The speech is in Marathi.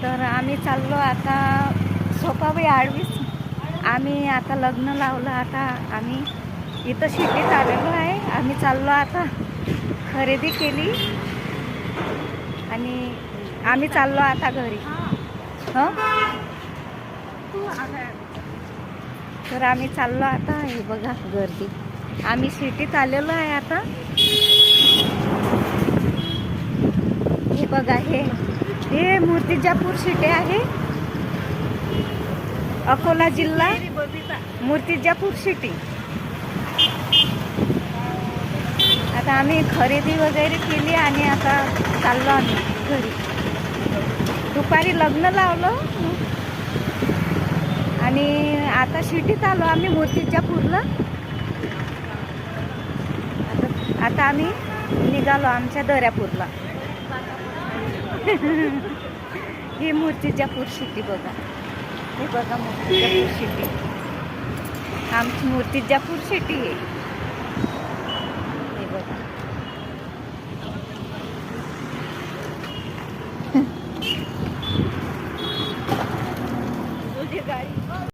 तर आम्ही चाललो आता सोपाबाई आडवीस. आम्ही आता लग्न लावलं. आता आम्ही इथं शिटीत आलेलो आहे. आम्ही चाललो आता, खरेदी केली आणि आम्ही चाललो आता घरी. हो, तर आम्ही चाललो आता. हे बघा गर्दी. आम्ही सिटीत आलेलो आहे आता. हे बघा, हे मूर्तिजापूर सिटी आहे. अकोला जिल्हा, मूर्तिजापूर सिटी. आता आम्ही खरेदी वगैरे केली आणि आता चाललो आम्ही घरी. दुपारी लग्न लावलं आणि आता सिटीत आलो आम्ही मूर्तिजापूरला. आता आम्ही निघालो आमच्या दर्यापूरला. ही मूर्तिजापूर सिटी बघा. हे बघा मूर्तिजापूर सिटी. आमची मूर्तिजापूर सिटी आहे.